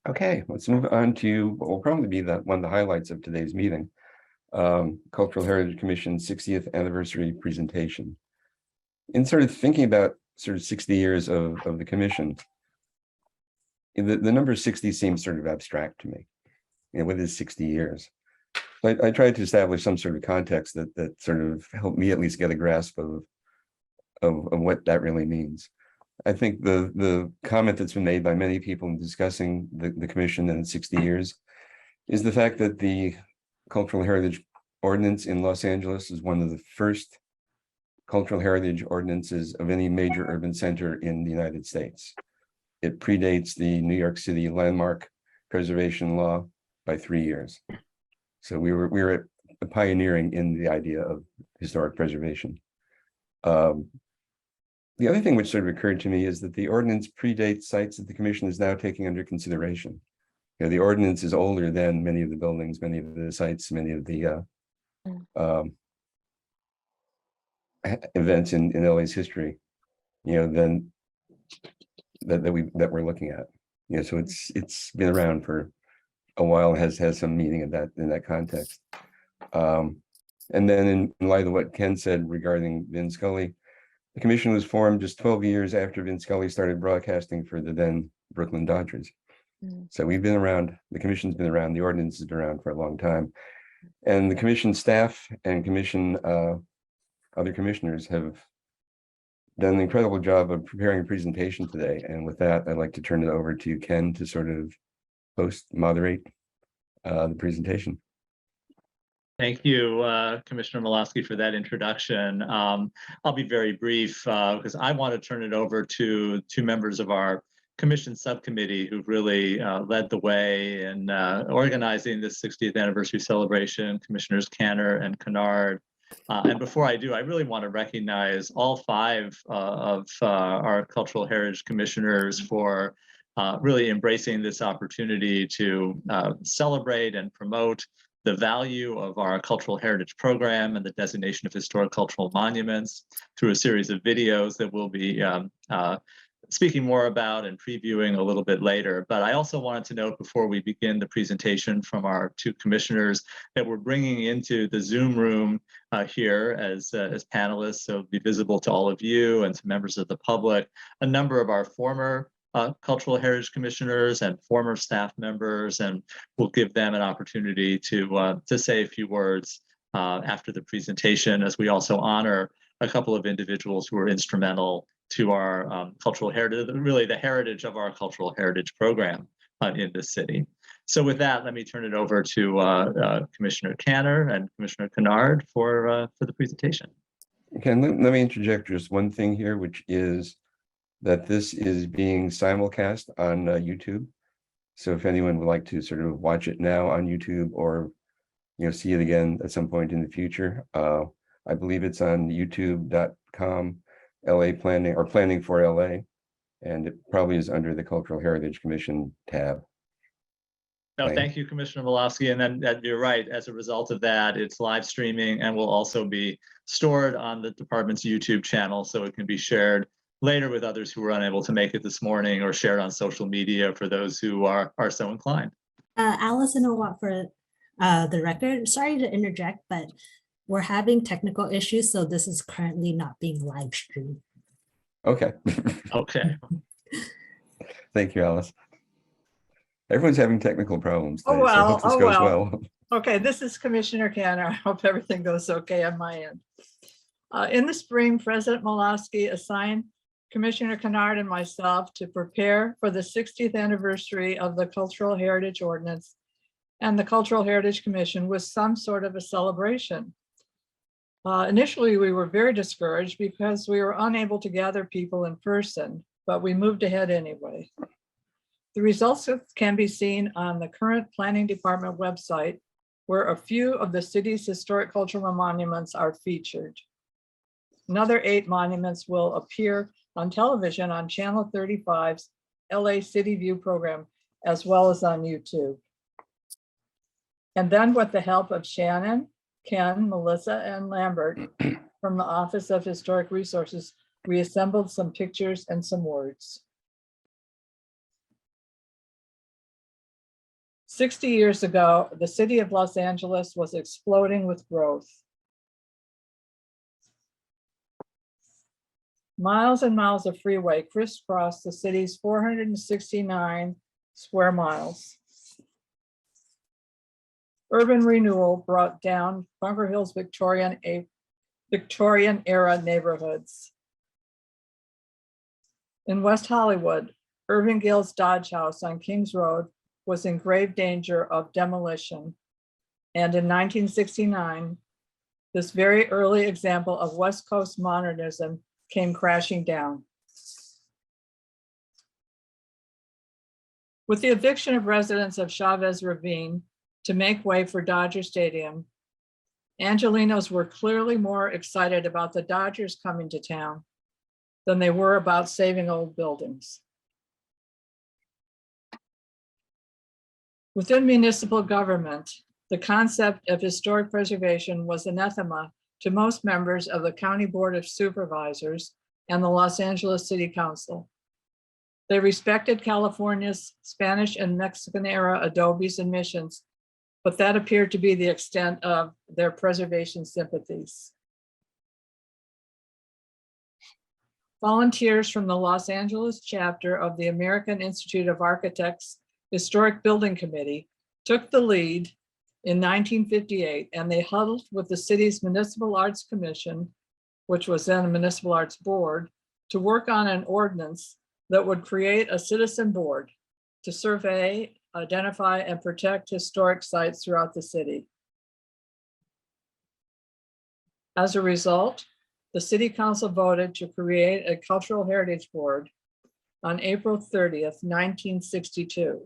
Okay, let's move on to what will probably be one of the highlights of today's meeting. Cultural Heritage Commission 60th anniversary presentation. In sort of thinking about sort of 60 years of the commission, the number 60 seems sort of abstract to me. You know, what is 60 years? I tried to establish some sort of context that sort of helped me at least get a grasp of what that really means. I think the comment that's been made by many people in discussing the commission and 60 years is the fact that the Cultural Heritage Ordinance in Los Angeles is one of the first cultural heritage ordinances of any major urban center in the United States. It predates the New York City landmark preservation law by 3 years. So we were pioneering in the idea of historic preservation. The other thing which sort of occurred to me is that the ordinance predates sites that the commission is now taking under consideration. You know, the ordinance is older than many of the buildings, many of the sites, many of the events in LA's history, you know, than that we're looking at. You know, so it's been around for a while, has some meaning in that context. And then in light of what Ken said regarding Vin Scully, the commission was formed just 12 years after Vin Scully started broadcasting for the then Brooklyn Dodgers. So we've been around, the commission's been around, the ordinance has been around for a long time. And the commission staff and commission other commissioners have done an incredible job of preparing a presentation today. And with that, I'd like to turn it over to Ken to sort of moderate the presentation. Thank you, Commissioner Malosky, for that introduction. I'll be very brief because I want to turn it over to two members of our commission subcommittee who've really led the way in organizing this 60th anniversary celebration, Commissioners Kennard and Kennard. And before I do, I really want to recognize all five of our cultural heritage commissioners for really embracing this opportunity to celebrate and promote the value of our cultural heritage program and the designation of historic cultural monuments through a series of videos that we'll be speaking more about and previewing a little bit later. But I also wanted to note before we begin the presentation from our two commissioners that we're bringing into the Zoom room here as panelists, so it'll be visible to all of you and to members of the public, a number of our former cultural heritage commissioners and former staff members, and we'll give them an opportunity to say a few words after the presentation, as we also honor a couple of individuals who are instrumental to our cultural heritage, really the heritage of our cultural heritage program in this city. So with that, let me turn it over to Commissioner Kennard and Commissioner Kennard for the presentation. Okay, let me interject just one thing here, which is that this is being simulcast on YouTube. So if anyone would like to sort of watch it now on YouTube or, you know, see it again at some point in the future, I believe it's on youtube.com LA Planning or Planning for LA, and it probably is under the Cultural Heritage Commission tab. No, thank you, Commissioner Malosky. And then you're right, as a result of that, it's live streaming and will also be stored on the department's YouTube channel, so it can be shared later with others who were unable to make it this morning, or shared on social media for those who are so inclined. Allison Owat for the record. Sorry to interject, but we're having technical issues, so this is currently not being live streamed. Okay. Okay. Thank you, Alice. Everyone's having technical problems today, Oh, well. so I hope this goes well. Okay, this is Commissioner Kennard. I hope everything goes okay on my end. In the spring, President Malosky assigned Commissioner Kennard and myself to prepare for the 60th anniversary of the Cultural Heritage Ordinance and the Cultural Heritage Commission with some sort of a celebration. Initially, we were very discouraged because we were unable to gather people in person, but we moved ahead anyway. The results can be seen on the current Planning Department website, where a few of the city's historic cultural monuments are featured. Another 8 monuments will appear on television on Channel 35's LA City View program, as well as on YouTube. And then with the help of Shannon, Ken, Melissa, and Lambert from the Office of Historic Resources, we assembled some pictures and some words. 60 years ago, the city of Los Angeles was exploding with growth. Miles and miles of freeway crisscrossed the city's 469 square miles. Urban renewal brought down Bunker Hill's Victorian era neighborhoods. In West Hollywood, Irving Gill's Dodge House on Kings Road was in grave danger of demolition. And in 1969, this very early example of West Coast modernism came crashing down. With the eviction of residents of Chavez Ravine to make way for Dodger Stadium, Angelenos were clearly more excited about the Dodgers coming to town than they were about saving old buildings. Within municipal government, the concept of historic preservation was anathema to most members of the County Board of Supervisors and the Los Angeles City Council. They respected California's Spanish and Mexican era adobes and missions, but that appeared to be the extent of their preservation sympathies. Volunteers from the Los Angeles chapter of the American Institute of Architects Historic Building Committee took the lead in 1958, and they huddled with the city's Municipal Arts Commission, which was then a Municipal Arts Board, to work on an ordinance that would create a citizen board to survey, identify, and protect historic sites throughout the city. As a result, the City Council voted to create a Cultural Heritage Board on April 30th, 1962.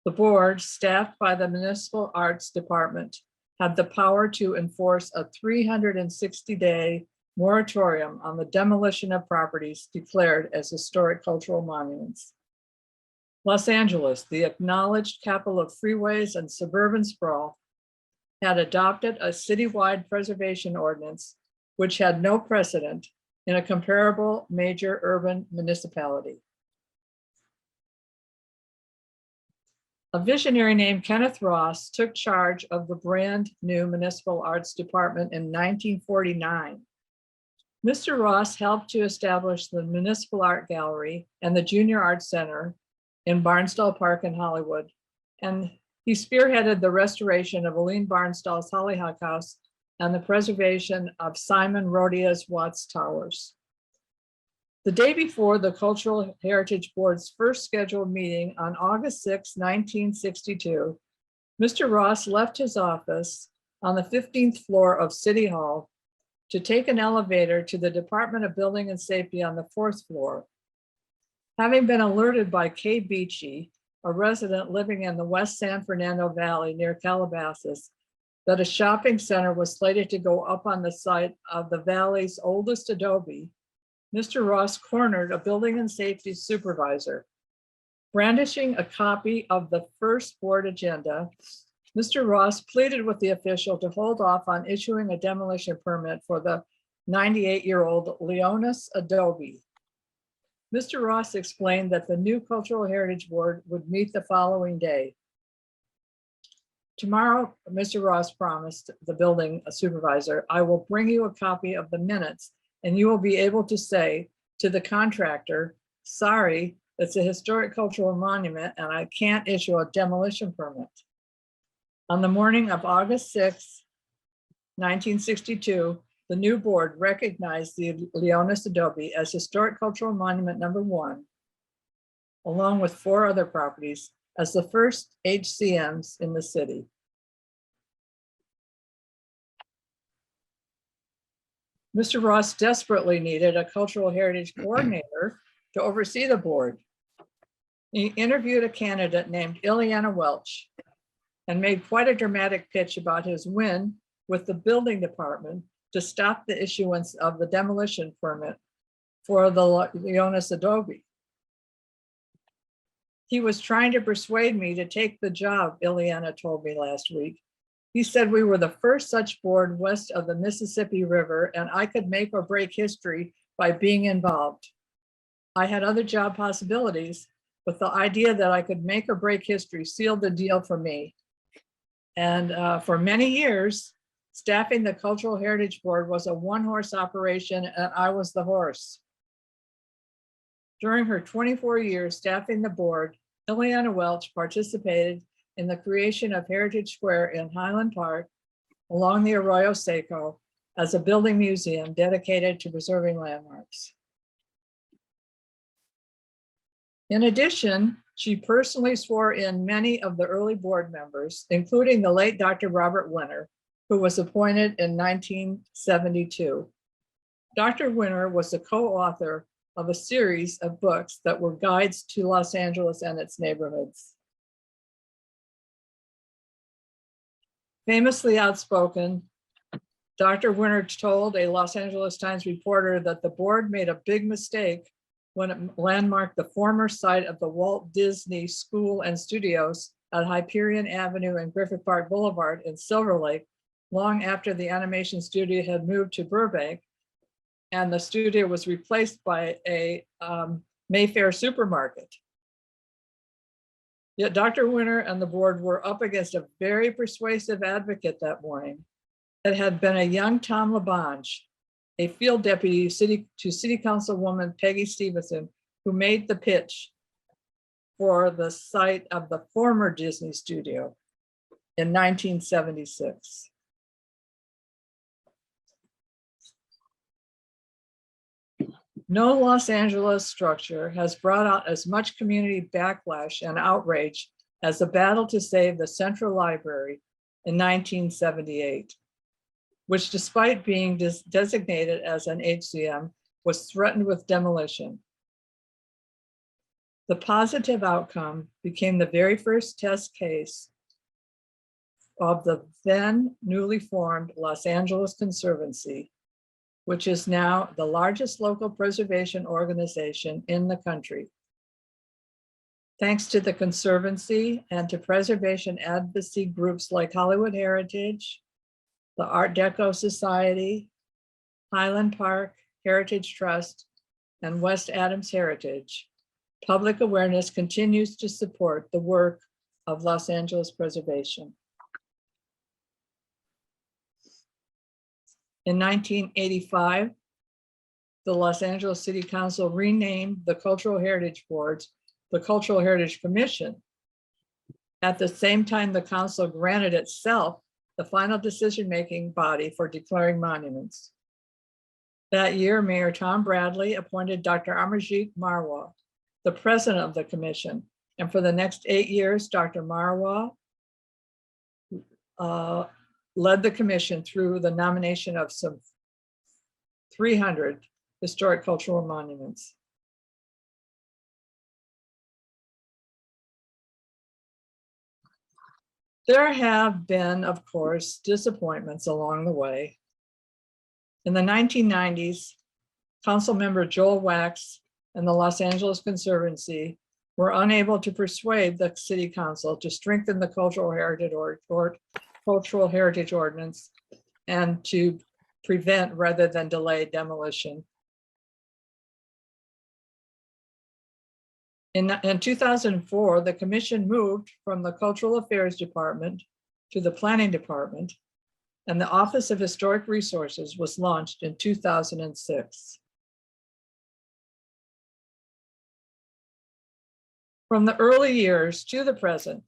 The board, staffed by the Municipal Arts Department, had the power to enforce a 360-day moratorium on the demolition of properties declared as historic cultural monuments. Los Angeles, the acknowledged capital of freeways and suburban sprawl, had adopted a citywide preservation ordinance which had no precedent in a comparable major urban municipality. A visionary named Kenneth Ross took charge of the brand new Municipal Arts Department in 1949. Mr. Ross helped to establish the Municipal Art Gallery and the Junior Arts Center in Barnstall Park in Hollywood, and he spearheaded the restoration of Aline Barnstall's Hollyhock House and the preservation of Simon Rodia's Watts Towers. The day before the Cultural Heritage Board's first scheduled meeting on August 6, 1962, Mr. Ross left his office on the 15th floor of City Hall to take an elevator to the Department of Building and Safety on the 4th floor. Having been alerted by Kay Beachy, a resident living in the West San Fernando Valley near Calabasas, that a shopping center was slated to go up on the site of the valley's oldest adobe, Mr. Ross cornered a building and safety supervisor. Brandishing a copy of the first board agenda, Mr. Ross pleaded with the official to hold off on issuing a demolition permit for the 98-year-old Leonis adobe. Mr. Ross explained that the new Cultural Heritage Board would meet the following day. Tomorrow, Mr. Ross promised the building supervisor, I will bring you a copy of the minutes and you will be able to say to the contractor, sorry, it's a historic cultural monument and I can't issue a demolition permit. On the morning of August 6, 1962, the new board recognized the Leonis adobe as Historic Cultural Monument #1, along with 4 other properties, as the first HCMs in the city. Mr. Ross desperately needed a cultural heritage coordinator to oversee the board. He interviewed a candidate named Ileana Welch and made quite a dramatic pitch about his win with the building department to stop the issuance of the demolition permit for the Leonis adobe. He was trying to persuade me to take the job, Ileana told me last week. He said we were the first such board west of the Mississippi River and I could make or break history by being involved. I had other job possibilities, but the idea that I could make or break history sealed the deal for me. And for many years, staffing the Cultural Heritage Board was a one-horse operation, and I was the horse. During her 24 years staffing the board, Ileana Welch participated in the creation of Heritage Square in Highland Park along the Arroyo Seco as a building museum dedicated to preserving landmarks. In addition, she personally swore in many of the early board members, including the late Dr. Robert Winter, who was appointed in 1972. Dr. Winter was the co-author of a series of books that were guides to Los Angeles and its neighborhoods. Famously outspoken, Dr. Winter told a Los Angeles Times reporter that the board made a big mistake when it landmarked the former site of the Walt Disney School and Studios at Hyperion Avenue and Griffith Park Boulevard in Silver Lake, long after the animation studio had moved to Burbank, and the studio was replaced by a Mayfair supermarket. Yet Dr. Winter and the board were up against a very persuasive advocate that morning. It had been a young Tom LaBonge, a field deputy to City Councilwoman Peggy Stevenson, who made the pitch for the site of the former Disney studio in 1976. No Los Angeles structure has brought out as much community backlash and outrage as the battle to save the Central Library in 1978, which, despite being designated as an HCM, was threatened with demolition. The positive outcome became the very first test case of the then newly formed Los Angeles Conservancy, which is now the largest local preservation organization in the country. Thanks to the Conservancy and to preservation advocacy groups like Hollywood Heritage, the Art Deco Society, Highland Park Heritage Trust, and West Adams Heritage, public awareness continues to support the work of Los Angeles preservation. In 1985, the Los Angeles City Council renamed the Cultural Heritage Boards the Cultural Heritage Commission. At the same time, the council granted itself the final decision-making body for declaring monuments. That year, Mayor Tom Bradley appointed Dr. Amarjit Marwah, the president of the commission. And for the next 8 years, Dr. Marwah led the commission through the nomination of some 300 historic cultural monuments. There have been, of course, disappointments along the way. In the 1990s, Council member Joel Wax and the Los Angeles Conservancy were unable to persuade the City Council to strengthen the Cultural Heritage Ordinance and to prevent rather than delay demolition. In 2004, the commission moved from the Cultural Affairs Department to the Planning Department, and the Office of Historic Resources was launched in 2006. From the early years to the present,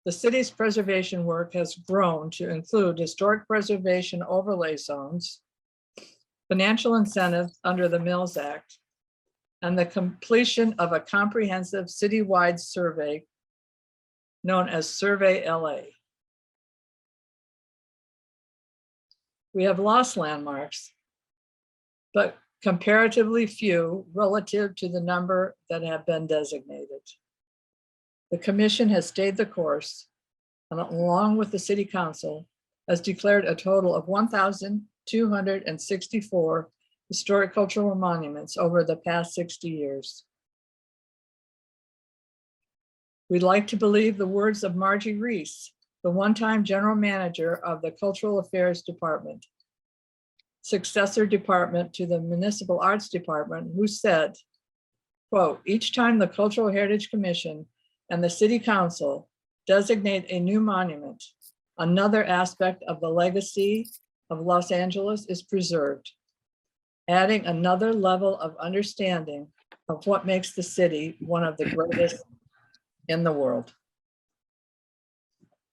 the city's preservation work has grown to include historic preservation overlay zones, financial incentives under the Mills Act, and the completion of a comprehensive citywide survey known as Survey LA. We have lost landmarks, but comparatively few relative to the number that have been designated. The commission has stayed the course, and along with the City Council, has declared a total of 1,264 historic cultural monuments over the past 60 years. We'd like to believe the words of Margie Reese, the one-time general manager of the Cultural Affairs Department, successor department to the Municipal Arts Department, who said, quote, each time the Cultural Heritage Commission and the City Council designate a new monument, another aspect of the legacy of Los Angeles is preserved, adding another level of understanding of what makes the city one of the greatest in the world.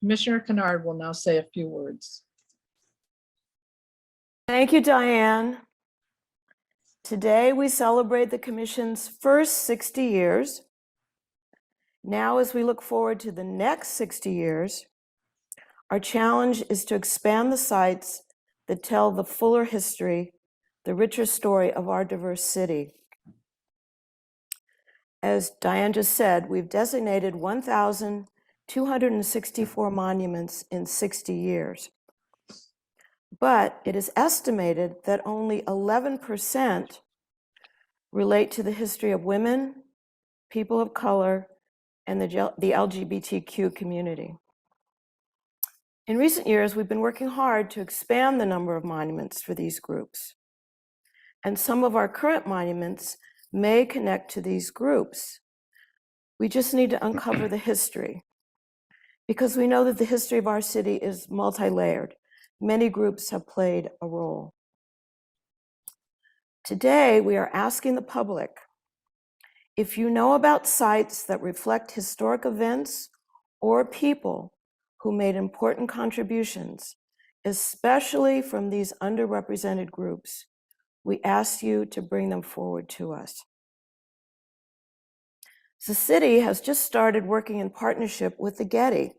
Commissioner Kennard will now say a few words. Thank you, Diane. Today, we celebrate the Commission's first 60 years. Now, as we look forward to the next 60 years, our challenge is to expand the sites that tell the fuller history, the richer story of our diverse city. As Diane just said, we've designated 1,264 monuments in 60 years. But it is estimated that only 11% relate to the history of women, people of color, and the LGBTQ community. In recent years, we've been working hard to expand the number of monuments for these groups. And some of our current monuments may connect to these groups. We just need to uncover the history, because we know that the history of our city is multi-layered. Many groups have played a role. Today, we are asking the public, if you know about sites that reflect historic events or people who made important contributions, especially from these underrepresented groups, we ask you to bring them forward to us. The city has just started working in partnership with the Getty.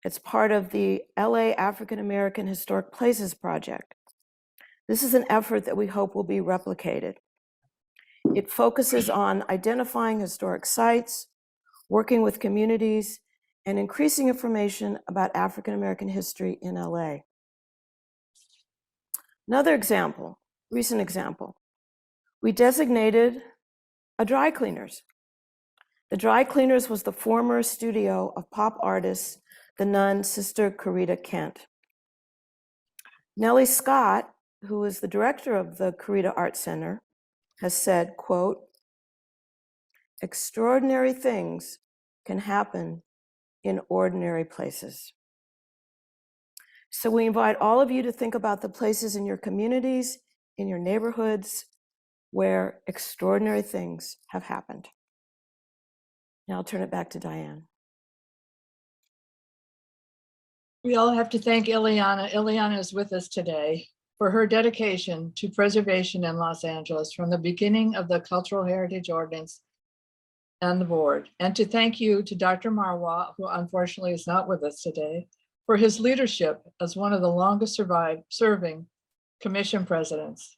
It's part of the LA African American Historic Places Project. This is an effort that we hope will be replicated. It focuses on identifying historic sites, working with communities, and increasing information about African American history in LA. Another example, recent example, we designated a dry cleaners. The dry cleaners was the former studio of pop artist, the nun Sister Corita Kent. Nellie Scott, who is the director of the Corita Art Center, has said, quote, extraordinary things can happen in ordinary places. So we invite all of you to think about the places in your communities, in your neighborhoods, where extraordinary things have happened. Now I'll turn it back to Diane. We all have to thank Ileana. Ileana is with us today for her dedication to preservation in Los Angeles from the beginning of the Cultural Heritage Ordinance and the board. And to thank you to Dr. Marwa, who unfortunately is not with us today, for his leadership as one of the longest serving commission presidents.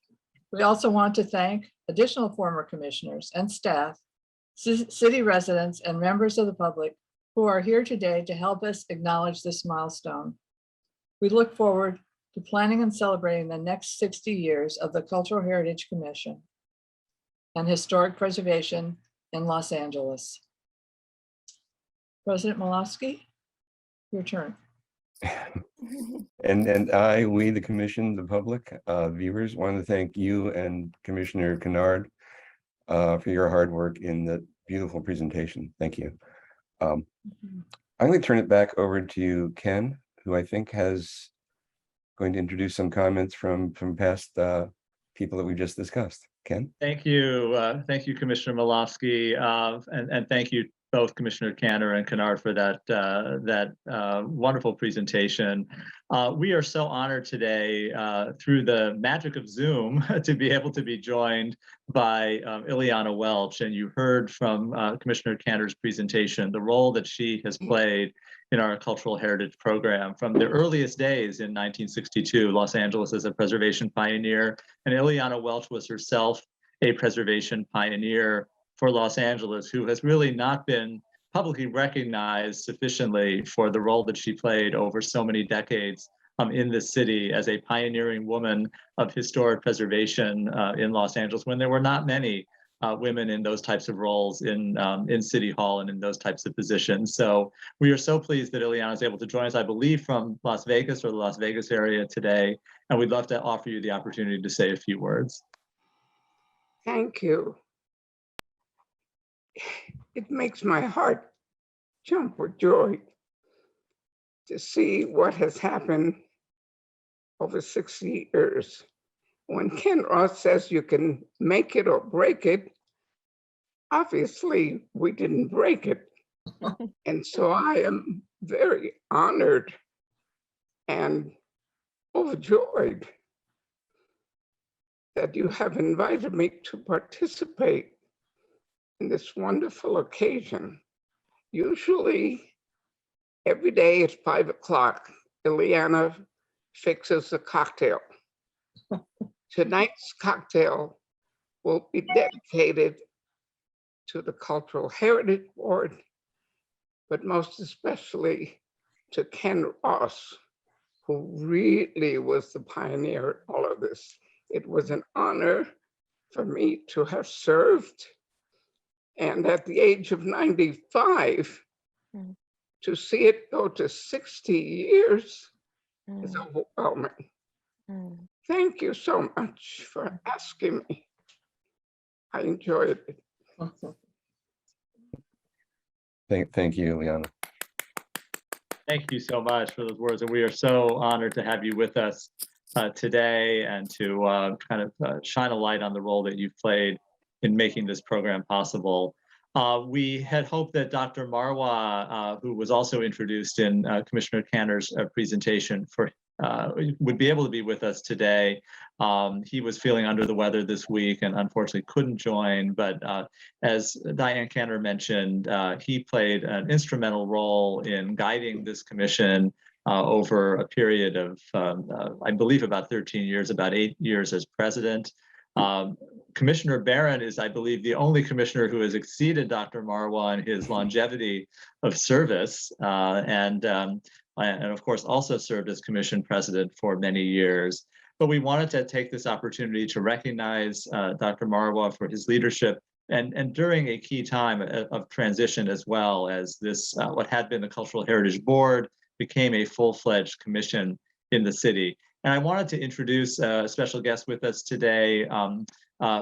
We also want to thank additional former commissioners and staff, city residents, and members of the public who are here today to help us acknowledge this milestone. We look forward to planning and celebrating the next 60 years of the Cultural Heritage Commission and historic preservation in Los Angeles. President Malofsky, your turn. And we, the commission, the public, viewers, want to thank you and Commissioner Kennard for your hard work in the beautiful presentation. Thank you. I'm going to turn it back over to Ken, who I think has going to introduce some comments from past people that we just discussed. Ken? Thank you. Thank you, Commissioner Malofsky, and thank you both Commissioner Cantor and Kennard for that wonderful presentation. We are so honored today through the magic of Zoom to be able to be joined by Ileana Welch. And you heard from Commissioner Cantor's presentation, the role that she has played in our cultural heritage program from the earliest days in 1962, Los Angeles as a preservation pioneer. And Ileana Welch was herself a preservation pioneer for Los Angeles, who has really not been publicly recognized sufficiently for the role that she played over so many decades in this city as a pioneering woman of historic preservation in Los Angeles, when there were not many women in those types of roles in City Hall and in those types of positions. So we are so pleased that Ileana is able to join us, I believe, from Las Vegas or the Las Vegas area today, and we'd love to offer you the opportunity to say a few words. Thank you. It makes my heart jump with joy to see what has happened over 60 years. When Ken Ross says you can make it or break it, obviously we didn't break it. And so I am very honored and overjoyed that you have invited me to participate in this wonderful occasion. Usually every day at 5 o'clock, Ileana fixes a cocktail. Tonight's cocktail will be dedicated to the Cultural Heritage Board, but most especially to Ken Ross, who really was the pioneer in all of this. It was an honor for me to have served, and at the age of 95, to see it go to 60 years is overwhelming. Thank you so much for asking me. I enjoyed it. Thank you, Liana. Thank you so much for those words. And we are so honored to have you with us today and to shine a light on the role that you've played in making this program possible. We had hoped that Dr. Marwa, who was also introduced in Commissioner Kennard's presentation, would be able to be with us today. He was feeling under the weather this week and unfortunately couldn't join, but as Diane Kennard mentioned, he played an instrumental role in guiding this commission over a period of, I believe, about 13 years, about 8 years as president. Commissioner Barron is, I believe, the only commissioner who has exceeded Dr. Marwa in his longevity of service, and of course also served as commission president for many years. But we wanted to take this opportunity to recognize Dr. Marwa for his leadership and during a key time of transition, as well as this, what had been the Cultural Heritage Board became a full-fledged commission in the city. And I wanted to introduce a special guest with us today,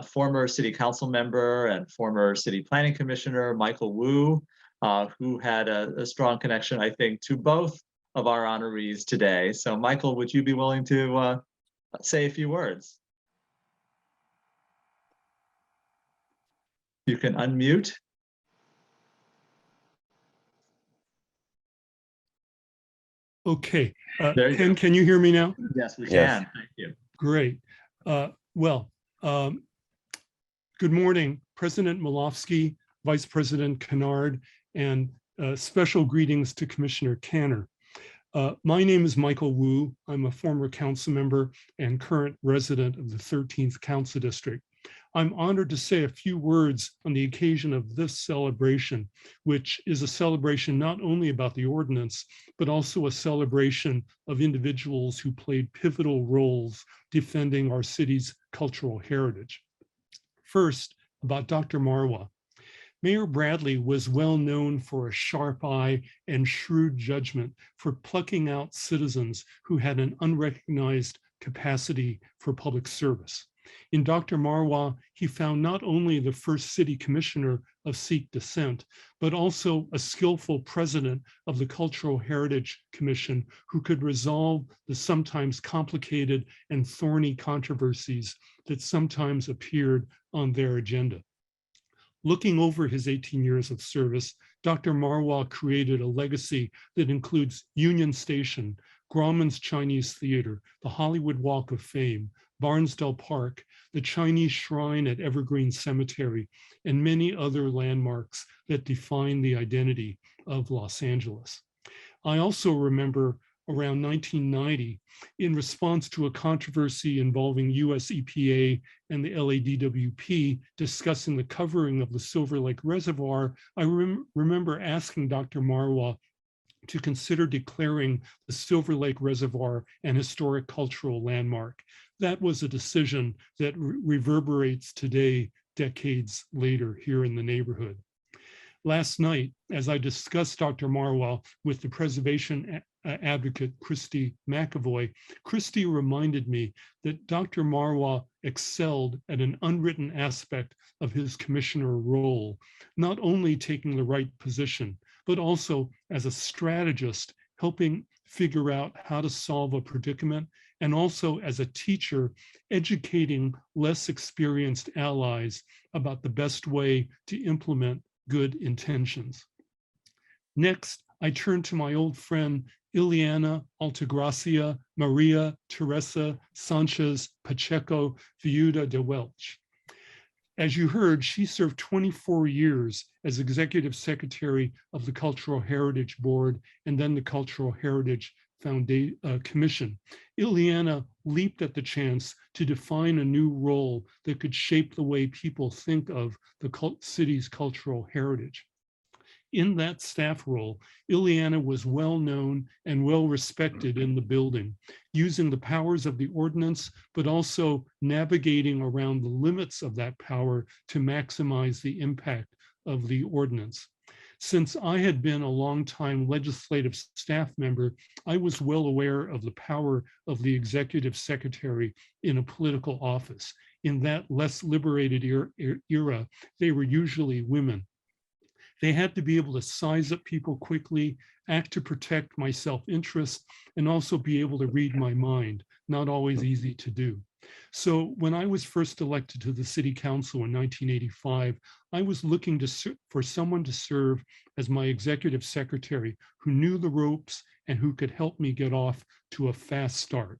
former city council member and former city planning commissioner, Michael Wu, who had a strong connection, I think, to both of our honorees today. So Michael, would you be willing to say a few words? You can unmute. Okay, There you go. can you hear me now? Yes, we Yes. can. Thank you. Great. Good morning, President Malofsky, Vice President Kennard, and special greetings to Commissioner Kennard. My name is Michael Wu. I'm a former council member and current resident of the 13th Council District. I'm honored to say a few words on the occasion of this celebration, which is a celebration not only about the ordinance, but also a celebration of individuals who played pivotal roles defending our city's cultural heritage. First, about Dr. Marwa. Mayor Bradley was well known for a sharp eye and shrewd judgment for plucking out citizens who had an unrecognized capacity for public service. In Dr. Marwa, he found not only the first city commissioner of Sikh descent, but also a skillful president of the Cultural Heritage Commission who could resolve the sometimes complicated and thorny controversies that sometimes appeared on their agenda. Looking over his 18 years of service, Dr. Marwa created a legacy that includes Union Station, Grauman's Chinese Theater, the Hollywood Walk of Fame, Barnsdall Park, the Chinese Shrine at Evergreen Cemetery, and many other landmarks that define the identity of Los Angeles. I also remember around 1990, in response to a controversy involving US EPA and the LADWP discussing the covering of the Silver Lake Reservoir, I remember asking Dr. Marwa to consider declaring the Silver Lake Reservoir an historic cultural landmark. That was a decision that reverberates today, decades later, here in the neighborhood. Last night, as I discussed Dr. Marwa with the Preservation advocate Christy Mccoy, Christy reminded me that Dr. Marwa excelled at an unwritten aspect of his commissioner role, not only taking the right position, but also as a strategist, helping figure out how to solve a predicament, and also as a teacher, educating less experienced allies about the best way to implement good intentions. Next, I turn to my old friend, Ileana Altagracia Maria Teresa Sanchez Pacheco Viuda de Welch. As you heard, she served 24 years as Executive Secretary of the Cultural Heritage Board and then the Cultural Heritage Commission. Ileana leaped at the chance to define a new role that could shape the way people think of the city's cultural heritage. In that staff role, Ileana was well known and well respected in the building, using the powers of the ordinance, but also navigating around the limits of that power to maximize the impact of the ordinance. Since I had been a longtime legislative staff member, I was well aware of the power of the executive secretary in a political office. In that less liberated era, they were usually women. They had to be able to size up people quickly, act to protect my self-interest, and also be able to read my mind, not always easy to do. So when I was first elected to the city council in 1985, I was looking for someone to serve as my executive secretary who knew the ropes and who could help me get off to a fast start.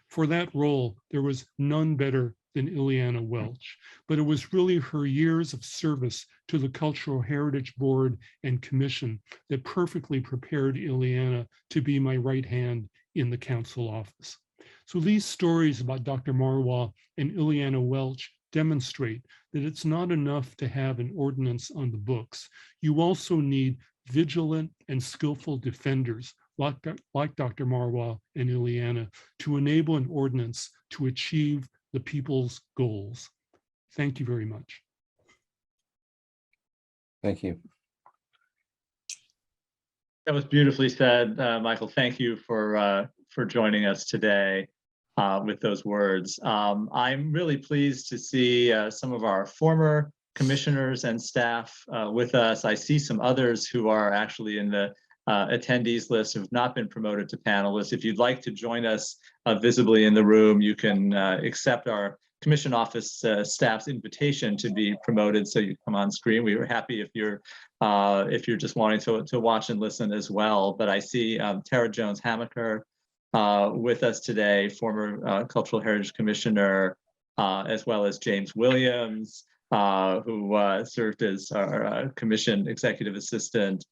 For that role, there was none better than Ileana Welch, but it was really her years of service to the Cultural Heritage Board and Commission that perfectly prepared Ileana to be my right hand in the council office. So these stories about Dr. Marwa and Ileana Welch demonstrate that it's not enough to have an ordinance on the books. You also need vigilant and skillful defenders like Dr. Marwa and Ileana to enable an ordinance to achieve the people's goals. Thank you very much. Thank you. That was beautifully said, Michael. Thank you for joining us today with those words. I'm really pleased to see some of our former commissioners and staff with us. I see some others who are actually in the attendees list who have not been promoted to panelists. If you'd like to join us visibly in the room, you can accept our commission office staff's invitation to be promoted, so you come on screen. We were happy if you're just wanting to watch and listen as well. But I see Tara Jones Hamaker with us today, former Cultural Heritage Commissioner, as well as James Williams, who served as our commission executive assistant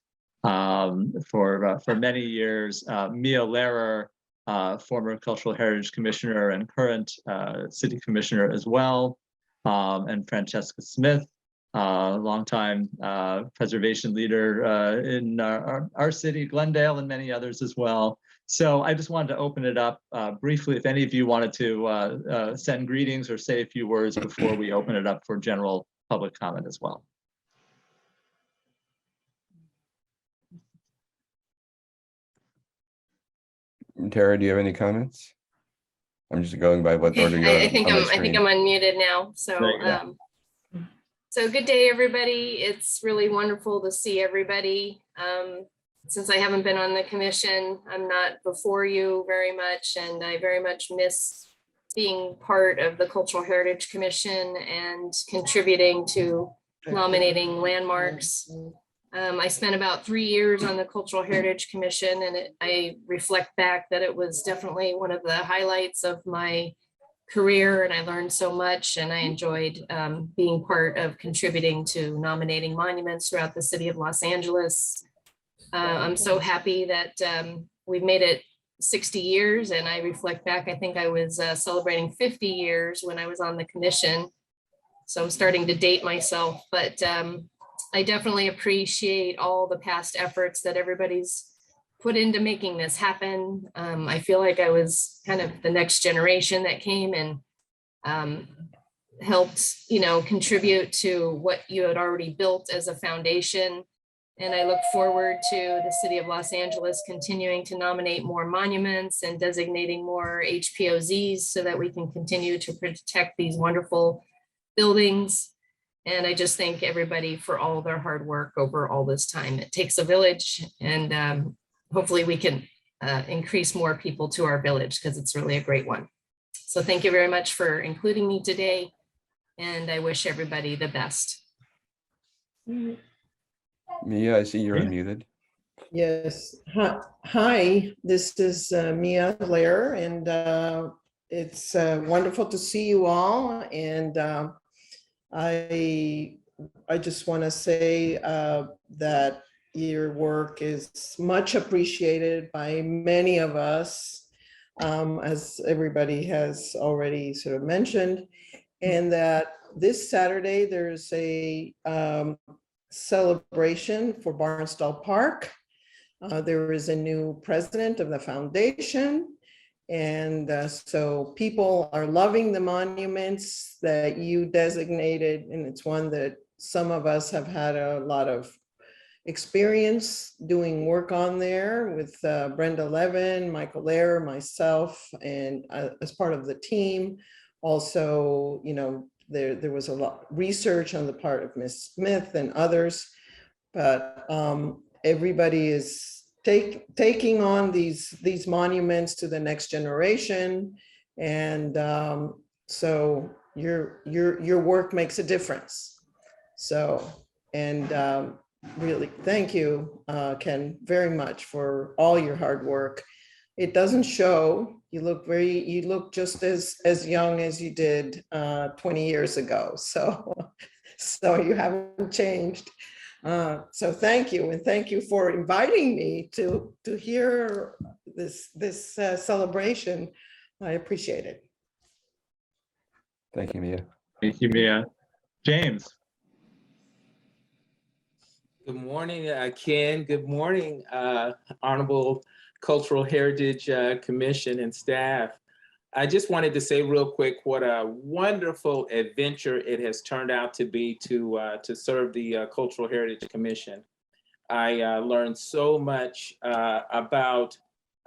for many years. Mia Lehrer, former Cultural Heritage Commissioner and current City Commissioner as well, and Francesca Smith, longtime preservation leader in our city, Glendale, and many others as well. So I just wanted to open it up briefly. If any of you wanted to send greetings or say a few words before we open it up for general public comment as well. Tara, do you have any comments? I'm just going by what order you're I think I'm unmuted now. So so good day, everybody. It's really wonderful to see everybody. Since I haven't been on the commission, I'm not before you very much, and I very much miss being part of the Cultural Heritage Commission and contributing to nominating landmarks. I spent about 3 years on the Cultural Heritage Commission, and I reflect back that it was definitely one of the highlights of my career, and I learned so much, and I enjoyed being part of contributing to nominating monuments throughout the city of Los Angeles. I'm so happy that we've made it 60 years, and I reflect back, I think I was celebrating 50 years when I was on the commission. So I'm starting to date myself, but I definitely appreciate all the past efforts that everybody's put into making this happen. I feel like I was kind of the next generation that came and helped, contribute to what you had already built as a foundation. And I look forward to the city of Los Angeles continuing to nominate more monuments and designating more HPOZs so that we can continue to protect these wonderful buildings. And I just thank everybody for all their hard work over all this time. It takes a village, and hopefully we can increase more people to our village because it's really a great one. So thank you very much for including me today, and I wish everybody the best. Mia, I see you're unmuted. Yes. Hi, this is Mia Blair, and it's wonderful to see you all. And I just want to say that your work is much appreciated by many of us, as everybody has already sort of mentioned, and that this Saturday there's a celebration for Barnstall Park. There is a new president of the foundation. And so people are loving the monuments that you designated. And it's one that some of us have had a lot of experience doing work on there with Brenda Levin, Michael Lair, myself, and as part of the team. Also, you know, there was a lot of research on the part of Ms. Smith and others, but everybody is taking on these monuments to the next generation. And so your work makes a difference. So, and really, thank you, Ken, very much for all your hard work. It doesn't show. You look just as young as you did 20 years ago. So you haven't changed. So thank you, and thank you for inviting me to hear this celebration. I appreciate it. Thank you, Mia. Thank you, Mia. James. Good morning, Ken. Good morning, Honorable Cultural Heritage Commission and staff. I just wanted to say real quick what a wonderful adventure it has turned out to be to serve the Cultural Heritage Commission. I learned so much about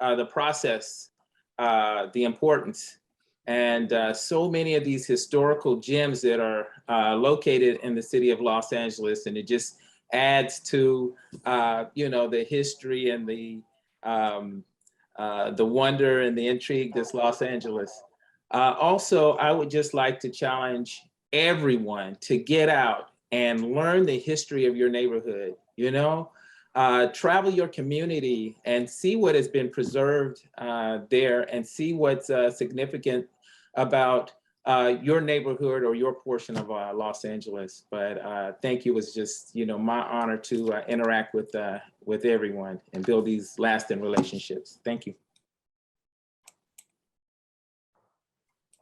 the process, the importance, and so many of these historical gems that are located in the city of Los Angeles, and it just adds to you know, the history and the wonder and the intrigue that's Los Angeles. Also, I would just like to challenge everyone to get out and learn the history of your neighborhood. You know, travel your community and see what has been preserved there, and see what's significant about your neighborhood or your portion of Los Angeles. But thank you. It was just, you know, my honor to interact with everyone and build these lasting relationships. Thank you.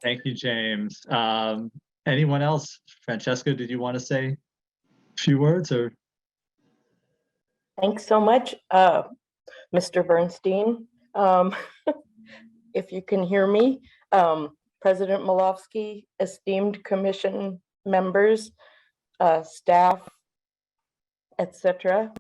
Thank you, James. Anyone else? Francesca, did you want to say a few words? Or thanks so much, Mr. Bernstein. If you can hear me, President Malofsky, esteemed commission members, staff, etc.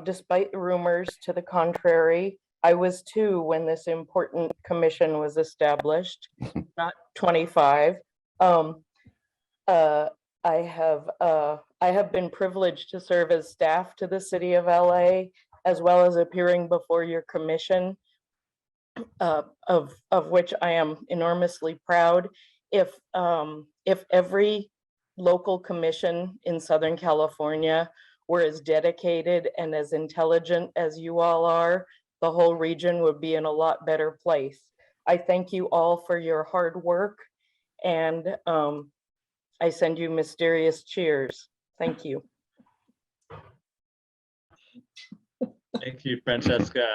Despite the rumors to the contrary, I was 2 when this important commission was established, not 25. I have been privileged to serve as staff to the city of LA, as well as appearing before your commission, of which I am enormously proud. If every local commission in Southern California were as dedicated and as intelligent as you all are, the whole region would be in a lot better place. I thank you all for your hard work, and I send you mysterious cheers. Thank you. thank you, Francesca.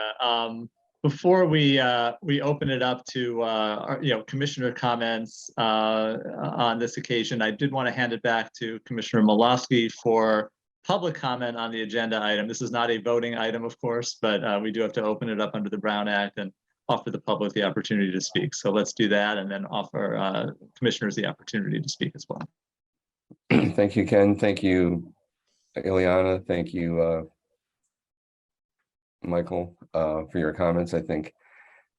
Before we open it up to commissioner comments on this occasion, I did want to hand it back to Commissioner Malofsky for public comment on the agenda item. This is not a voting item, of course, but we do have to open it up under the Brown Act and offer the public the opportunity to speak. So let's do that, and then offer commissioners the opportunity to speak as well. Thank you, Ken. Thank you, Ileana. Thank you, Michael, for your comments. I think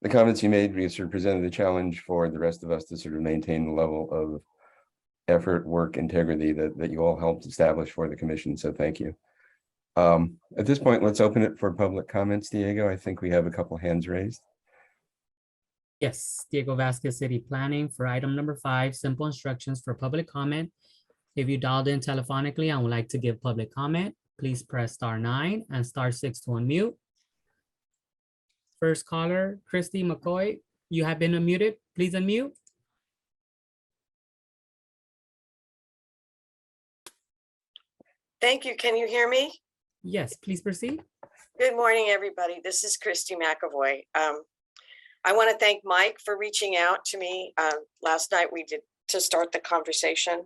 the comments you made sort of presented the challenge for the rest of us to sort of maintain the level of effort, work, integrity that you all helped establish for the commission. So thank you. At this point, let's open it for public comments. Diego, I think we have a couple hands raised. Yes, Diego Vasquez, City Planning, for item number 5, simple instructions for public comment. If you dialed in telephonically and would like to give public comment, please press *9 and *6 to unmute. First caller, Christy McCoy, you have been unmuted. Please unmute. Thank you. Can you hear me? Yes, please proceed. Good morning, everybody. This is Christy McCoy. I want to thank Mike for reaching out to me last night. We did to start the conversation.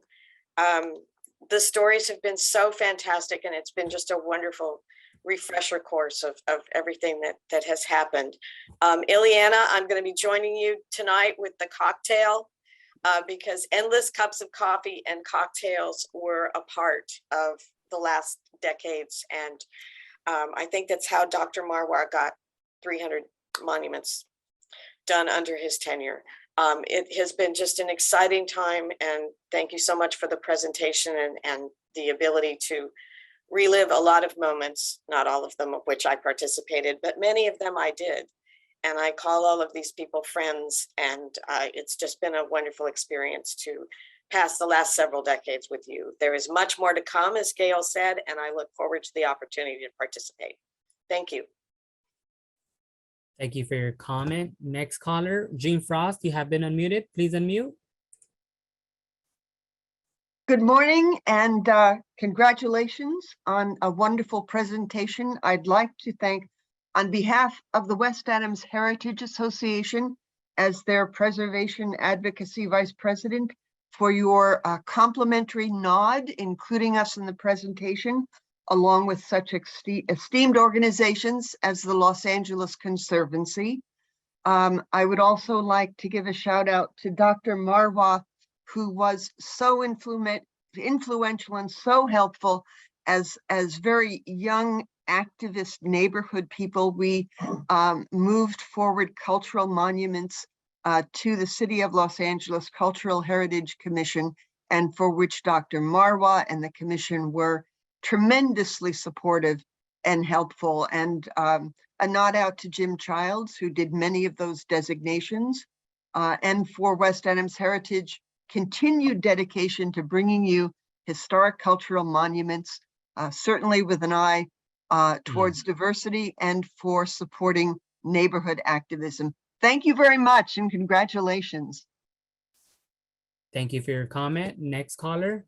The stories have been so fantastic, and it's been just a wonderful refresher course of everything that has happened. Ileana, I'm going to be joining you tonight with the cocktail because endless cups of coffee and cocktails were a part of the last decades. And I think that's how Dr. Marwar got 300 monuments done under his tenure. It has been just an exciting time, and thank you so much for the presentation and the ability to relive a lot of moments, not all of them of which I participated, but many of them I did. And I call all of these people friends, and it's just been a wonderful experience to pass the last several decades with you. There is much more to come, as Gail said, and I look forward to the opportunity to participate. Thank you. Thank you for your comment. Next caller, Jean Frost, you have been unmuted. Please unmute. Good morning and congratulations on a wonderful presentation. I'd like to thank, on behalf of the West Adams Heritage Association, as their Preservation Advocacy Vice President, for your complimentary nod, including us in the presentation, along with such esteemed organizations as the Los Angeles Conservancy. I would also like to give a shout out to Dr. Marwar, who was so influential and so helpful as very young activist neighborhood people. We moved forward cultural monuments to the City of Los Angeles Cultural Heritage Commission, and for which Dr. Marwar and the commission were tremendously supportive and helpful. And a nod out to Jim Childs, who did many of those designations, and for West Adams Heritage continued dedication to bringing you historic cultural monuments, certainly with an eye towards diversity, and for supporting neighborhood activism. Thank you very much and congratulations. Thank you for your comment. Next caller,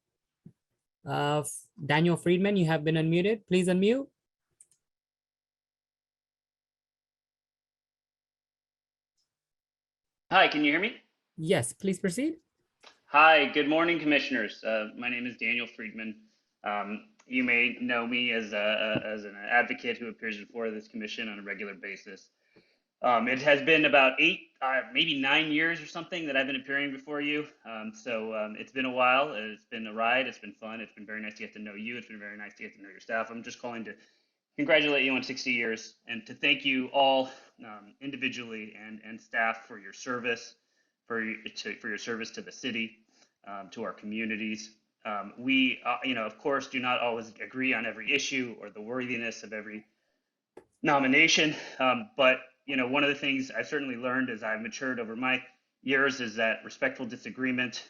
Daniel Friedman, you have been unmuted. Please unmute. Hi, can you hear me? Yes, please proceed. Hi, good morning, commissioners. My name is Daniel Friedman. You may know me as an advocate who appears before this commission on a regular basis. It has been about 8, maybe 9 years or something that I've been appearing before you. It's been a while. It's been a ride. It's been fun. It's been very nice to get to know you. It's been very nice to get to know your staff. I'm just calling to congratulate you on 60 years and to thank you all individually and staff for your service, for your service to the city, to our communities. We, of course, do not always agree on every issue or the worthiness of every nomination, but one of the things I've certainly learned as I've matured over my years is that respectful disagreement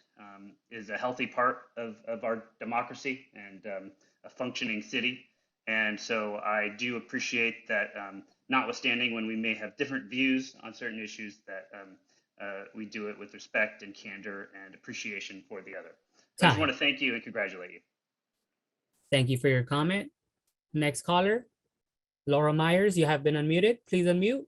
is a healthy part of our democracy and a functioning city. And so I do appreciate that, notwithstanding when we may have different views on certain issues, that we do it with respect and candor and appreciation for the other. So I just want to thank you and congratulate you. Thank you for your comment. Next caller, Laura Myers, you have been unmuted. Please unmute.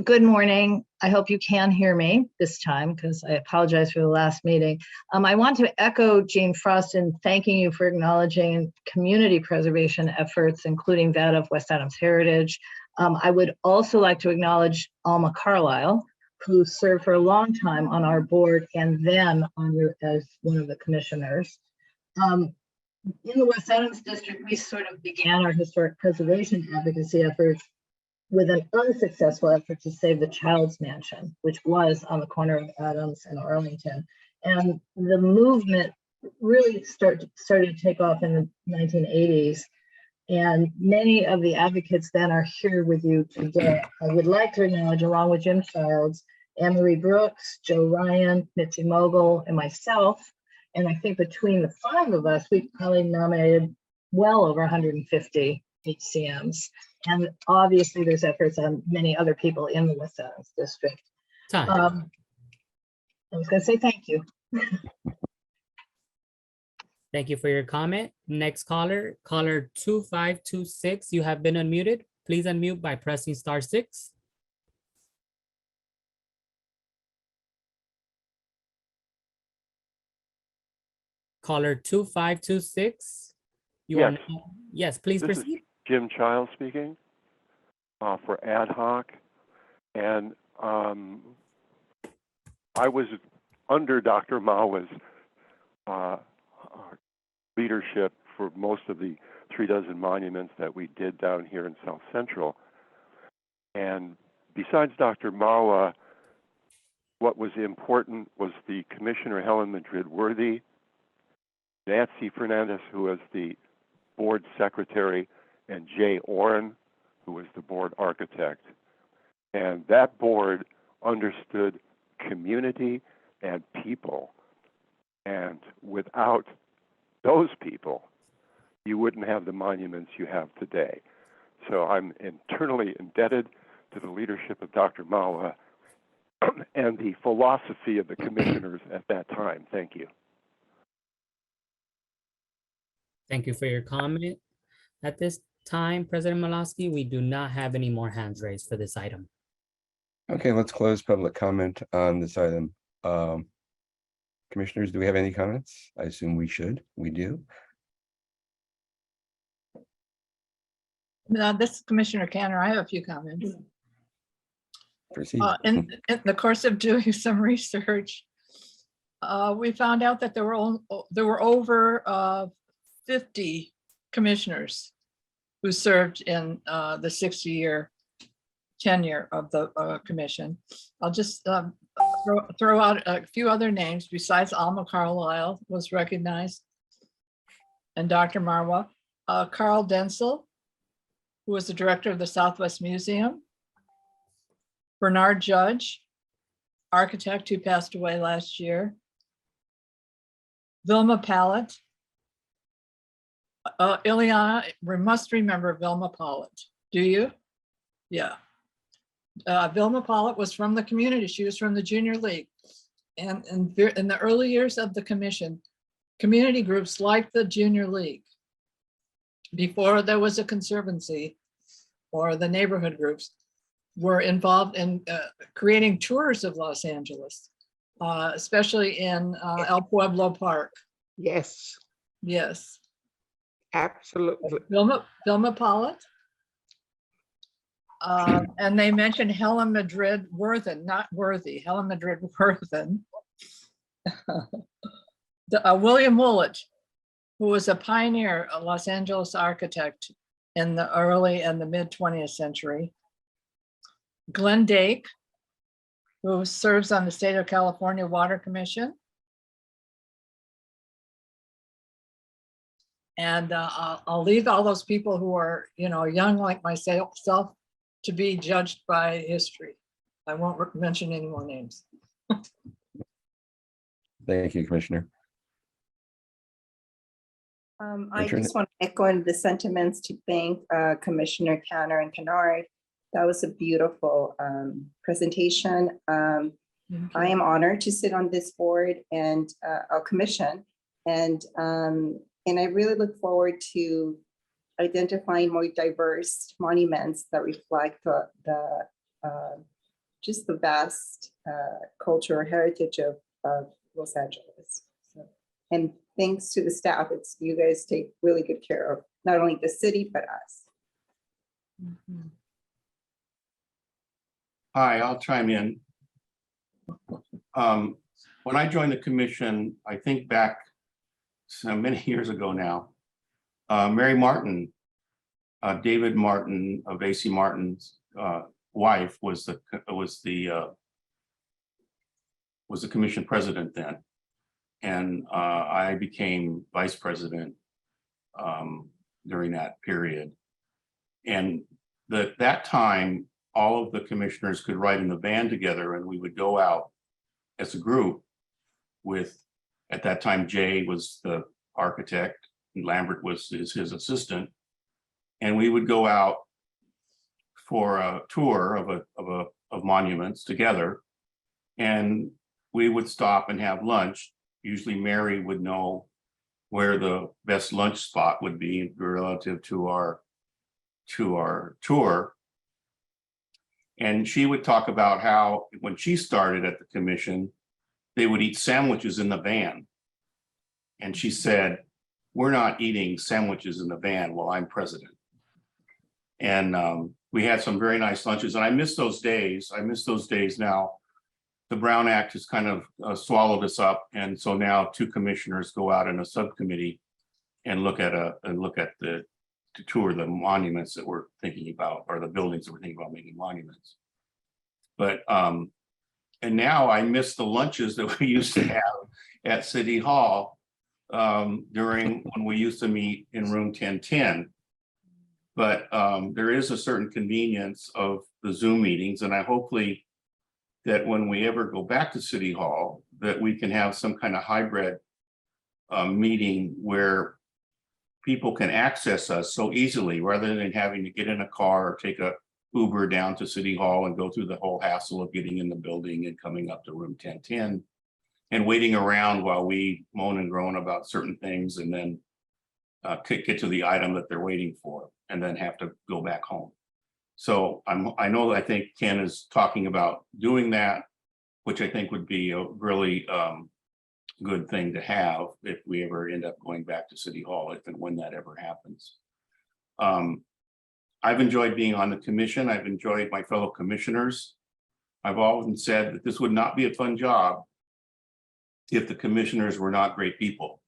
Good morning. I hope you can hear me this time because I apologize for the last meeting. I want to echo Jean Frost in thanking you for acknowledging community preservation efforts, including that of West Adams Heritage. I would also like to acknowledge Alma Carlisle, who served for a long time on our board and then on as one of the commissioners. in the West Adams district, we sort of began our historic preservation advocacy efforts with an unsuccessful effort to save the Child's Mansion, which was on the corner of Adams and Arlington. And the movement really started to take off in the 1980s. And many of the advocates then are here with you today. I would like to acknowledge, along with Jim Childs, Anne-Marie Brooks, Joe Ryan, Mitzi Mogul, and myself. And I think between the 5 of us, we've probably nominated well over 150 HCMs. And obviously there's efforts on many other people in the West Adams district. I was going to say thank you. Thank you for your comment. Next caller, caller 2526. You have been unmuted. Please unmute by pressing *6. Caller 2526. You Yes. are yes, please This proceed. is Jim Childs speaking for Ad Hoc. And I was under Dr. Mawa's leadership for most of the 36 monuments that we did down here in South Central. And besides Dr. Mawa, what was important was the Commissioner Helen Madrid Worthy, Nancy Fernandez, who was the board secretary, and Jay Oren, who was the board architect. And that board understood community and people. And without those people, you wouldn't have the monuments you have today. So I'm eternally indebted to the leadership of Dr. Mawa and the philosophy of the commissioners at that time. Thank you. Thank you for your comment. At this time, President Malofsky, we do not have any more hands raised for this item. Okay, let's close public comment on this item. Commissioners, do we have any comments? I assume we should. We do. This is Commissioner Kennard. I have a few comments. Proceed. In the course of doing some research, we found out that there were over 50 commissioners who served in the 60-year tenure of the commission. I'll just throw out a few other names besides Alma Carlisle was recognized, and Dr. Marwa. Carl Densel, who was the director of the Southwest Museum. Bernard Judge, architect who passed away last year. Vilma Pallett. Ileana, we must remember Vilma Pallett. Do you? Yeah. Vilma Pallett was from the community. She was from the Junior League. And in the early years of the commission, community groups like the Junior League, before there was a conservancy or the neighborhood groups, were involved in creating tours of Los Angeles, especially in El Pueblo Park. Yes. Yes. Absolutely. Vilma Pallett. And they mentioned Helen Madrid Worthen, not Worthy, Helen Madrid Worthen. William Woolidge, who was a pioneer, a Los Angeles architect in the early and the mid 20th century. Glenn Dake, who serves on the State of California Water Commission. And I'll leave all those people who are, young like myself to be judged by history. I won't mention any more names. Thank you, Commissioner. I just want to echo the sentiments to thank Commissioner Kennard and Kennard. That was a beautiful presentation. I am honored to sit on this board and our commission, and I really look forward to identifying more diverse monuments that reflect the just the vast cultural heritage of Los Angeles. So, and thanks to the staff, you guys take really good care of not only the city, but us. Mm-hmm. Hi, I'll chime in. When I joined the commission, I think back so many years ago now, Mary Martin, David Martin of AC Martin's wife was the commission president then. And I became vice president during that period. And that time, all of the commissioners could ride in the van together, and we would go out as a group with, at that time, Jay was the architect and Lambert was his assistant. And we would go out for a tour of monuments together. And we would stop and have lunch. Usually Mary would know where the best lunch spot would be relative to our tour. And she would talk about how when she started at the commission, they would eat sandwiches in the van. And she said, we're not eating sandwiches in the van while I'm president. And we had some very nice lunches, and I miss those days. I miss those days now. The Brown Act has kind of swallowed us up. And so now 2 commissioners go out in a subcommittee and look at to tour the monuments that we're thinking about, or the buildings that we're thinking about making monuments. But and now I miss the lunches that we used to have at City Hall during when we used to meet in room 1010. But there is a certain convenience of the Zoom meetings, and I hopefully that when we ever go back to City Hall, that we can have some kind of hybrid meeting where people can access us so easily rather than having to get in a car or take a Uber down to City Hall and go through the whole hassle of getting in the building and coming up to room 1010 and waiting around while we moan and groan about certain things and then get to the item that they're waiting for and then have to go back home. So I think Ken is talking about doing that, which I think would be a really good thing to have if we ever end up going back to City Hall, if and when that ever happens. I've enjoyed being on the commission. I've enjoyed my fellow commissioners. I've often said that this would not be a fun job if the commissioners were not great people.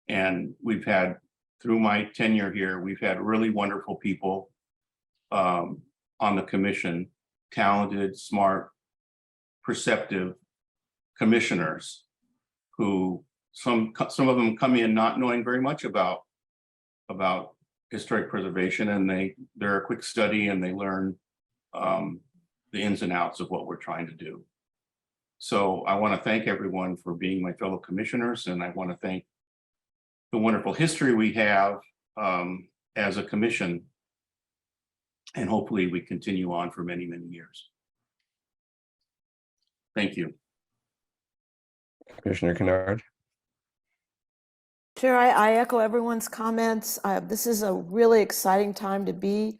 And we've had, through my tenure here, we've had really wonderful people on the commission, talented, smart, perceptive commissioners who some of them come in not knowing very much about historic preservation, and they're a quick study and they learn the ins and outs of what we're trying to do. So I want to thank everyone for being my fellow commissioners, and I want to thank the wonderful history we have as a commission, and hopefully we continue on for many, many years. Thank you. Commissioner Kennard. Sure, I echo everyone's comments. This is a really exciting time to be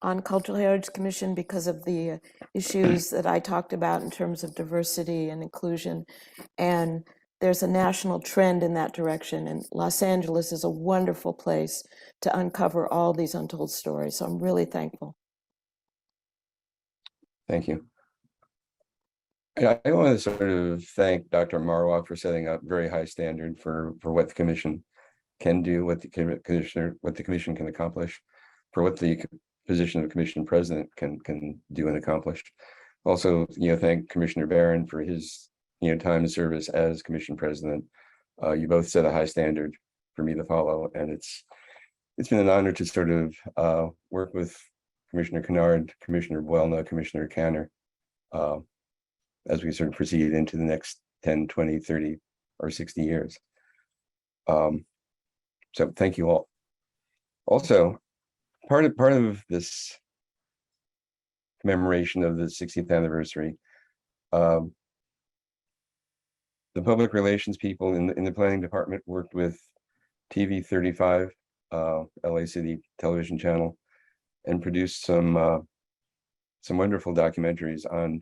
on Cultural Heritage Commission because of the issues that I talked about in terms of diversity and inclusion. And there's a national trend in that direction. And Los Angeles is a wonderful place to uncover all these untold stories. So I'm really thankful. Thank you. I want to sort of thank Dr. Marwa for setting up very high standard for what the commission can do, what the commission can accomplish, for what the position of commission president can do and accomplish. Also, thank Commissioner Barron for his time and service as commission president. You both set a high standard for me to follow, and it's been an honor to sort of work with Commissioner Kennard, Commissioner Buelna, Commissioner Canner, as we sort of proceed into the next 10, 20, 30, or 60 years. So thank you all. Also, part of this commemoration of the 60th anniversary, the public relations people in the planning department worked with TV 35, LA City television channel, and produced some wonderful documentaries on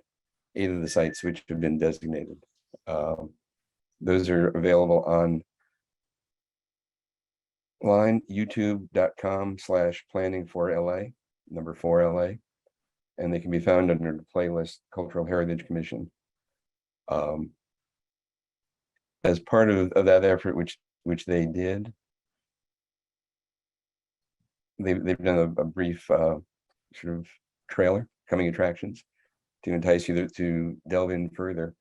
8 of the sites which have been designated. Those are available online, youtube.com/planning4LA, number 4LA, and they can be found under the playlist Cultural Heritage Commission. As part of that effort, which they did, they've done a brief sort of trailer, coming attractions, to entice you to delve in further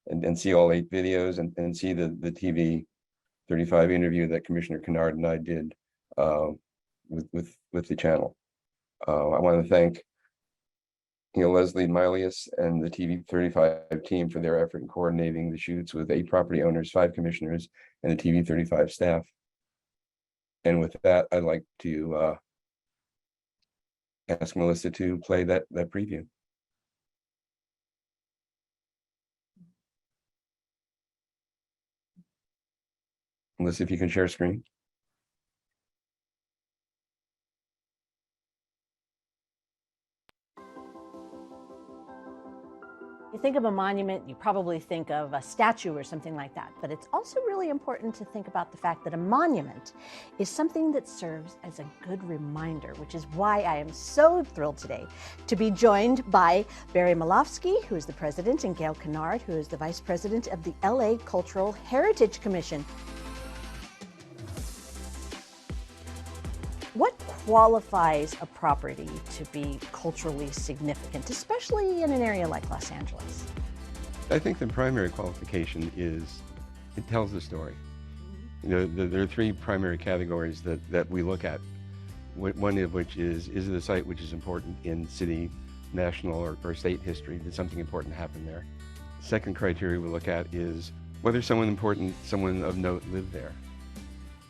and see all 8 videos and see the TV 35 interview that Commissioner Kennard and I did with the channel. I want to thank Leslie Milius and the TV 35 team for their effort in coordinating the shoots with 8 property owners, 5 commissioners, and the TV 35 staff. And with that, I'd like to ask Melissa to play that preview. Melissa, if you can share screen. You think of a monument, you probably think of a statue or something like that, but it's also really important to think about the fact that a monument is something that serves as a good reminder, which is why I am so thrilled today to be joined by Barry Malofsky, who is the president, and Gail Kennard, who is the vice president of the LA Cultural Heritage Commission. What qualifies a property to be culturally significant, especially in an area like Los Angeles? I think the primary qualification is it tells the story. There are 3 primary categories that we look at. One of which is it a site which is important in city, national, or state history? Did something important happen there? Second criteria we look at is whether someone important, someone of note lived there.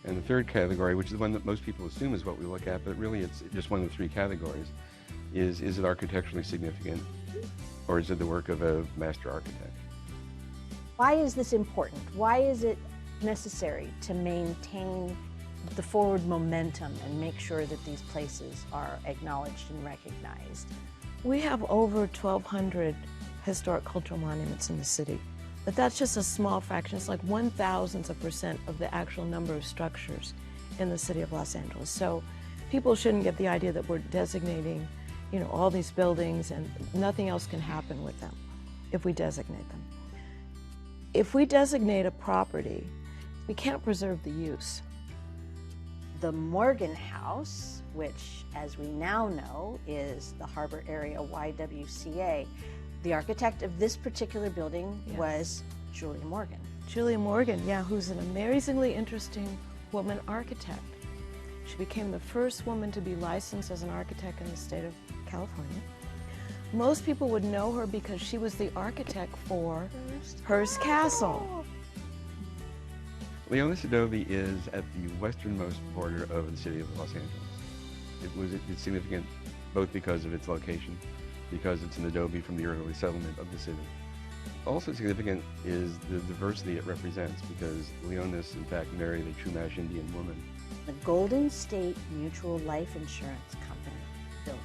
And the third category, which is the one that most people assume is what we look at, but really it's just one of the 3 categories, is it architecturally significant, or is it the work of a master architect? Why is this important? Why is it necessary to maintain the forward momentum and make sure that these places are acknowledged and recognized? We have over 1,200 historic cultural monuments in the city. But that's just a small fraction. It's like 1,000% of the actual number of structures in the city of Los Angeles. So people shouldn't get the idea that we're designating, all these buildings and nothing else can happen with them if we designate them. If we designate a property, we can't preserve the use. The Morgan House, which as we now know is the Harbor Area YWCA, the architect of this particular building was Julia Morgan. Julia Morgan, yeah, who's an amazingly interesting woman architect. She became the first woman to be licensed as an architect in the state of California. Most people would know her because she was the architect for Hearst Castle. Leonis Adobe is at the westernmost border of the city of Los Angeles. It's significant both because of its location, because it's an adobe from the early settlement of the city. Also significant is the diversity it represents, because Leonis, in fact, married a Chumash Indian woman. The Golden State Mutual Life Insurance Company building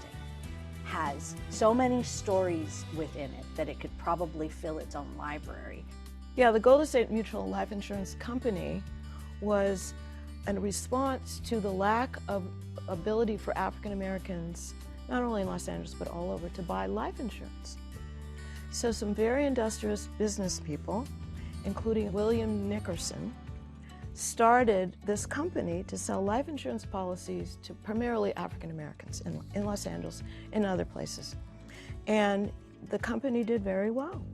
has so many stories within it that it could probably fill its own library. Yeah, the Golden State Mutual Life Insurance Company was a response to the lack of ability for African Americans, not only in Los Angeles, but all over, to buy life insurance. So some very industrious business people, including William Nickerson, started this company to sell life insurance policies to primarily African Americans in Los Angeles and other places. And the company did very well.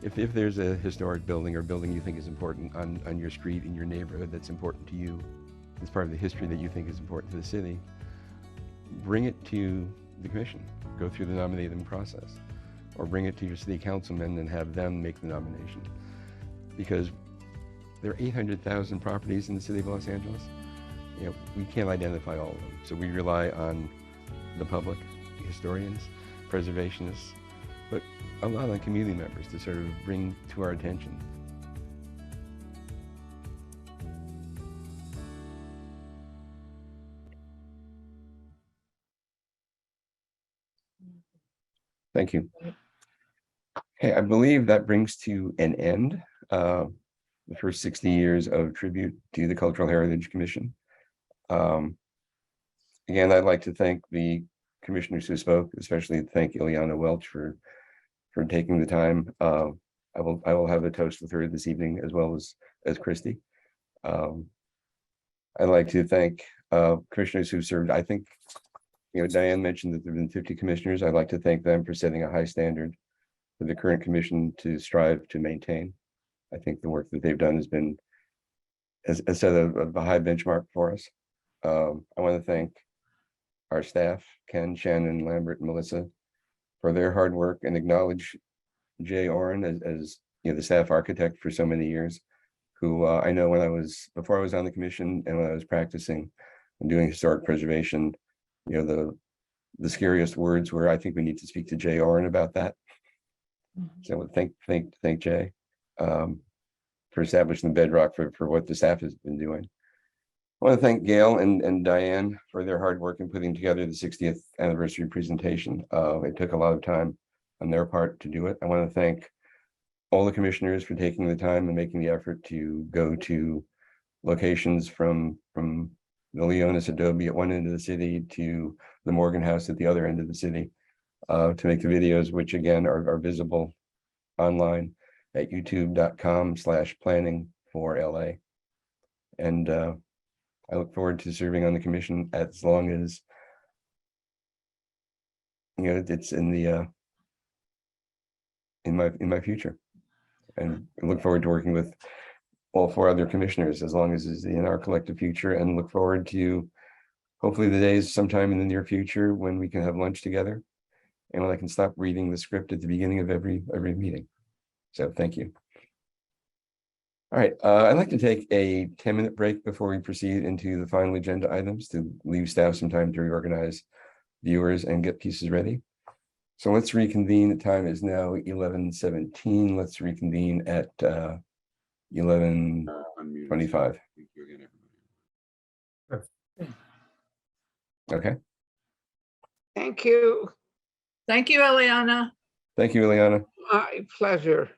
If there's a historic building or building you think is important on your street, in your neighborhood, that's important to you, as part of the history that you think is important to the city, bring it to the commission. Go through the nominating process, or bring it to your city councilman and have them make the nomination. Because there are 800,000 properties in the city of Los Angeles. We can't identify all of them. So we rely on the public, historians, preservationists, but a lot of community members to sort of bring to our attention. Thank you. Okay, I believe that brings to an end the first 60 years of tribute to the Cultural Heritage Commission. Again, I'd like to thank the commissioners who spoke, especially thank Ileana Welch for taking the time. I will have a toast with her this evening, as well as Christy. I I'd like to thank commissioners who served. I think, Diane mentioned that there have been 50 commissioners. I'd like to thank them for setting a high standard for the current commission to strive to maintain. I think the work that they've done has been a set of a high benchmark for us. I want to thank our staff, Ken, Shannon, Lambert, and Melissa, for their hard work, and acknowledge Jay Oren as the staff architect for so many years, who I know before I was on the commission and when I was practicing and doing historic preservation, the scariest words were, I think we need to speak to Jay Oren about that. So thank Jay for establishing the bedrock for what the staff has been doing. I want to thank Gail and Diane for their hard work in putting together the 60th anniversary presentation. It took a lot of time on their part to do it. I want to thank all the commissioners for taking the time and making the effort to go to locations from the Leonis Adobe at one end of the city to the Morgan House at the other end of the city to make the videos, which again are visible online at youtube.com/planning4LA. And I look forward to serving on the commission as long as it's in my future. And I look forward to working with all 4 other commissioners as long as it's in our collective future, and look forward to hopefully the days sometime in the near future when we can have lunch together and when I can stop reading the script at the beginning of every meeting. So thank you. All right, I'd like to take a 10-minute break before we proceed into the final agenda items to leave staff some time to reorganize viewers and get pieces ready. So let's reconvene. The time is now 11:17. Let's reconvene at 11:25. Okay. Thank you. Thank you, Eliana. Thank you, Eliana. My pleasure.